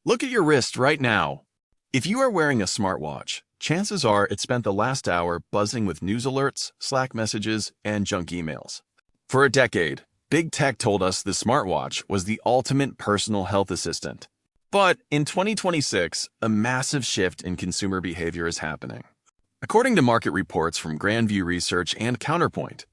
Look at your wrist right now. If you are wearing a smartwatch, chances are it spent the last hour buzzing with news alerts, Slack messages, and junk emails. For a decade, big tech told us the smartwatch was the ultimate personal health assistant. But in 2026, a massive shift in consumer behavior is happening. According to market reports from Grandview Research and Counterpoint,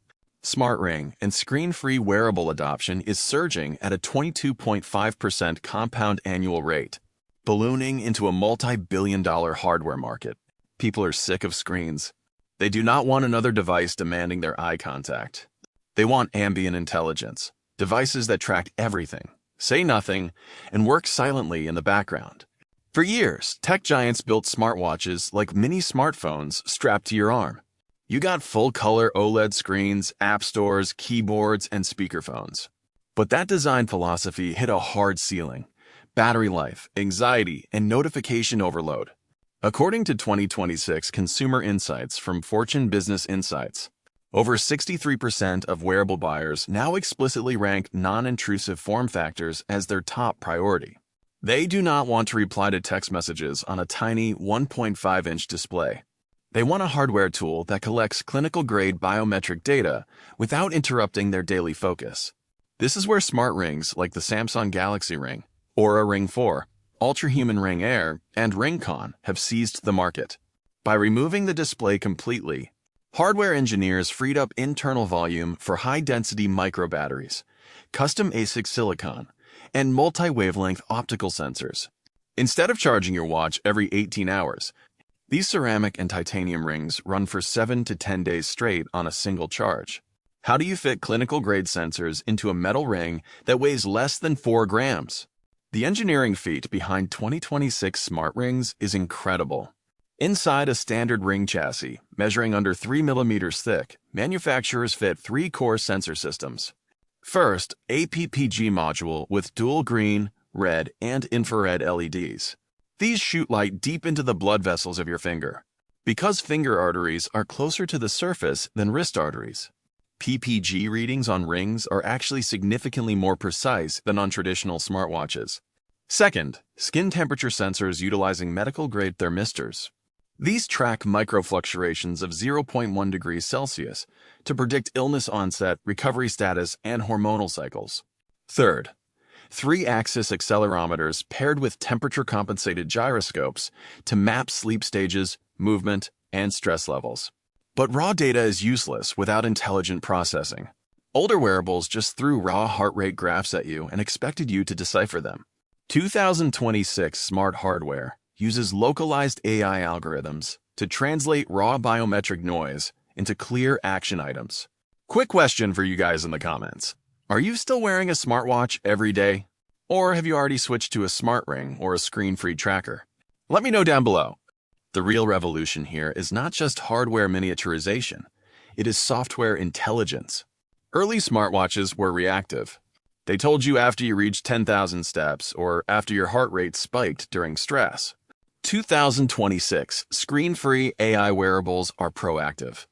smart ring and screen-free wearable adoption is surging at a 22.5% compound annual rate, ballooning into a multi-billion-dollar hardware market. People are sick of screens. They do not want another device demanding their eye contact. They want ambient intelligence, devices that track everything, say nothing, and work silently in the background. For years, tech giants built smartwatches like mini smartphones strapped to your arm. You got full-color OLED screens, app stores, keyboards, and speakerphones. But that design philosophy hit a hard ceiling: battery life, anxiety, and notification overload. According to 2026 Consumer Insights from Fortune Business Insights, over 63% of wearable buyers now explicitly rank non-intrusive form factors as their top priority. They do not want to reply to text messages on a tiny 1.5-inch display. They want a hardware tool that collects clinical-grade biometric data without interrupting their daily focus. This is where smart rings like the Samsung Galaxy Ring, Aura Ring 4, Ultrahuman Ring Air, and RingCon have seized the market. By removing the display completely, hardware engineers freed up internal volume for high-density microbatteries, custom ASIC silicon, and multi-wavelength optical sensors. Instead of charging your watch every 18 hours, these ceramic and titanium rings run for 7 to 10 days straight on a single charge. How do you fit clinical-grade sensors into a metal ring that weighs less than 4 grams? The engineering feat behind 2026 smart rings is incredible. Inside a standard ring chassis, measuring under 3 millimeters thick, manufacturers fit 3 core sensor systems. First, a PPG module with dual green, red, and infrared LEDs. These shoot light deep into the blood vessels of your finger, because finger arteries are closer to the surface than wrist arteries. PPG readings on rings are actually significantly more precise than on traditional smartwatches. Second, skin temperature sensors utilizing medical-grade thermistors. These track microfluctuations of 0.1 degrees Celsius to predict illness onset, recovery status, and hormonal cycles. Third, 3-axis accelerometers paired with temperature-compensated gyroscopes to map sleep stages, movement, and stress levels. But raw data is useless without intelligent processing. Older wearables just threw raw heart rate graphs at you and expected you to decipher them. 2026 smart hardware uses localized AI algorithms to translate raw biometric noise into clear action items. Quick question for you guys in the comments. Are you still wearing a smartwatch every day? Or have you already switched to a smart ring or a screen-free tracker? Let me know down below. The real revolution here is not just hardware miniaturization, it is software intelligence. Early smartwatches were reactive. They told you after you reached 10,000 steps or after your heart rate spiked during stress. 2026 screen-free AI wearables are proactive.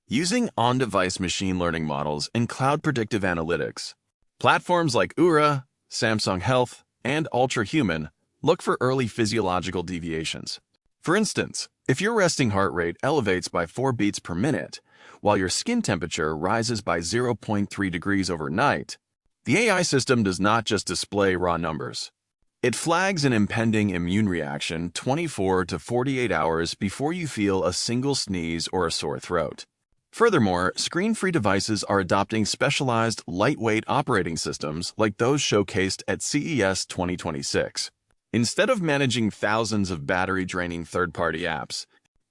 Using on-device machine learning models and cloud predictive analytics, platforms like Aura, Samsung Health, and Ultrahuman look for early physiological deviations. For instance, if your resting heart rate elevates by 4 beats per minute, while your skin temperature rises by 0.3 degrees overnight, the AI system does not just display raw numbers. It flags an impending immune reaction 24 to 48 hours before you feel a single sneeze or a sore throat. Furthermore, screen-free devices are adopting specialized, lightweight operating systems like those showcased at CES 2026. Instead of managing thousands of battery-draining third-party apps,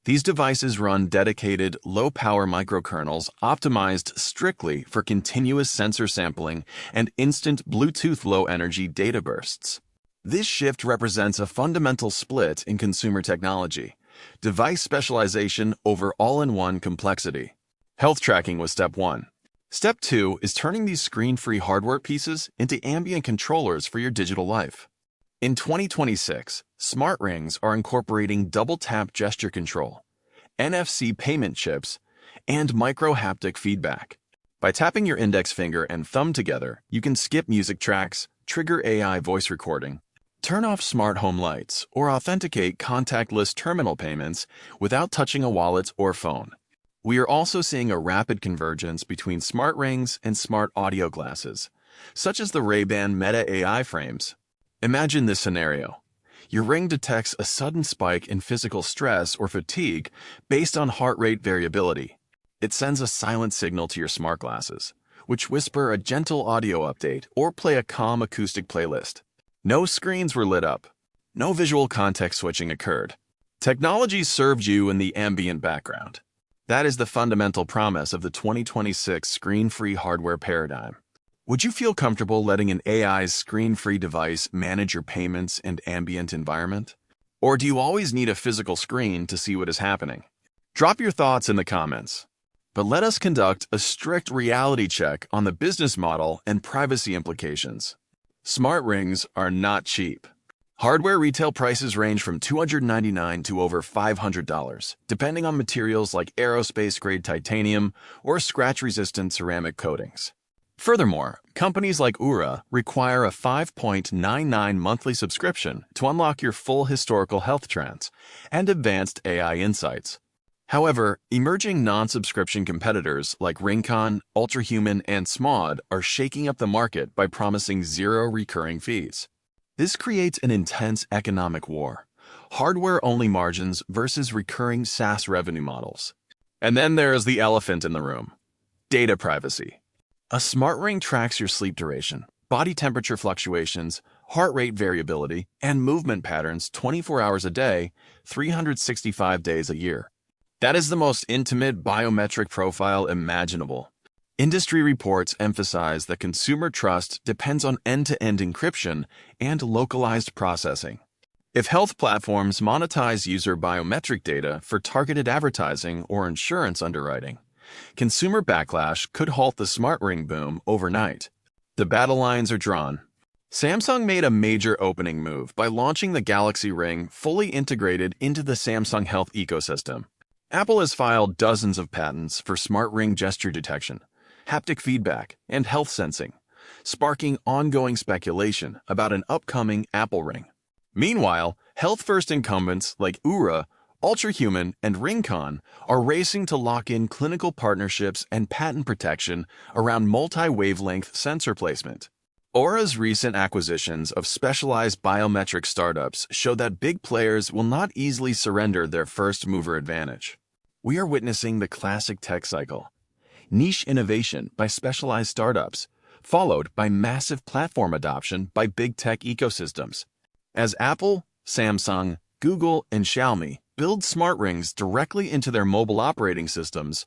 these devices run dedicated, low-power microkernels optimized strictly for continuous sensor sampling and instant Bluetooth low-energy data bursts. This shift represents a fundamental split in consumer technology: device specialization over all-in-one complexity. Health tracking was step 1. Step 2 is turning these screen-free hardware pieces into ambient controllers for your digital life. In 2026, smart rings are incorporating double-tap gesture control, NFC payment chips, and micro-haptic feedback. By tapping your index finger and thumb together, you can skip music tracks, trigger AI voice recording, Turn off smart home lights or authenticate contactless terminal payments without touching a wallet or phone. We are also seeing a rapid convergence between smart rings and smart audio glasses, such as the Ray-Ban Meta AI frames. Imagine this scenario. Your ring detects a sudden spike in physical stress or fatigue based on heart rate variability. It sends a silent signal to your smart glasses, which whisper a gentle audio update or play a calm acoustic playlist. No screens were lit up. No visual context switching occurred. Technology served you in the ambient background. That is the fundamental promise of the 2026 screen-free hardware paradigm. Would you feel comfortable letting an AI's screen-free device manage your payments and ambient environment? Or do you always need a physical screen to see what is happening? Drop your thoughts in the comments. But let us conduct a strict reality check on the business model and privacy implications. Smart rings are not cheap. Hardware retail prices range from $299 to over $500, depending on materials like aerospace-grade titanium or scratch-resistant ceramic coatings. Furthermore, companies like Oura require a $5.99 monthly subscription to unlock your full historical health trends and advanced AI insights. However, emerging non-subscription competitors like Rincon, Ultrahuman, and Smod are shaking up the market by promising zero recurring fees. This creates an intense economic war: hardware-only margins versus recurring SaaS revenue models. And then there is the elephant in the room: data privacy. A smart ring tracks your sleep duration, body temperature fluctuations, heart rate variability, and movement patterns 24 hours a day, 365 days a year. That is the most intimate biometric profile imaginable. Industry reports emphasize that consumer trust depends on end-to-end encryption and localized processing. If health platforms monetize user biometric data for targeted advertising or insurance underwriting, consumer backlash could halt the smart ring boom overnight. The battle lines are drawn. Samsung made a major opening move by launching the Galaxy Ring fully integrated into the Samsung Health ecosystem. Apple has filed dozens of patents for smart ring gesture detection, haptic feedback, and health sensing, sparking ongoing speculation about an upcoming Apple Ring. Meanwhile, health-first incumbents like Oura, Ultrahuman, and Rincon are racing to lock in clinical partnerships and patent protection around multi-wavelength sensor placement. Aura's recent acquisitions of specialized biometric startups show that big players will not easily surrender their first-mover advantage. We are witnessing the classic tech cycle: niche innovation by specialized startups, followed by massive platform adoption by big tech ecosystems. As Apple, Samsung, Google, and Xiaomi build smart rings directly into their mobile operating systems,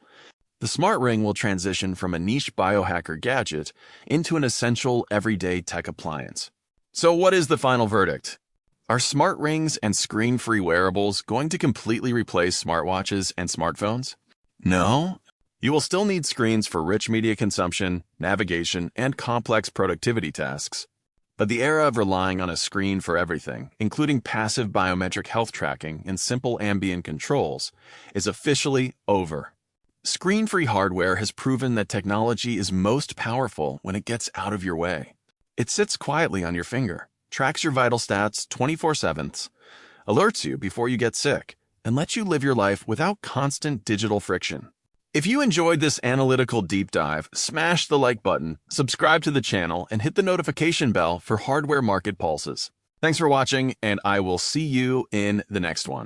the smart ring will transition from a niche biohacker gadget into an essential everyday tech appliance. So what is the final verdict? Are smart rings and screen-free wearables going to completely replace smartwatches and smartphones? No. You will still need screens for rich media consumption, navigation, and complex productivity tasks. But the era of relying on a screen for everything, including passive biometric health tracking and simple ambient controls, is officially over. Screen-free hardware has proven that technology is most powerful when it gets out of your way. It sits quietly on your finger, tracks your vital stats 24/7, alerts you before you get sick, and lets you live your life without constant digital friction. If you enjoyed this analytical deep dive, smash the like button, subscribe to the channel, and hit the notification bell for hardware market pulses. Thanks for watching, and I will see you in the next one.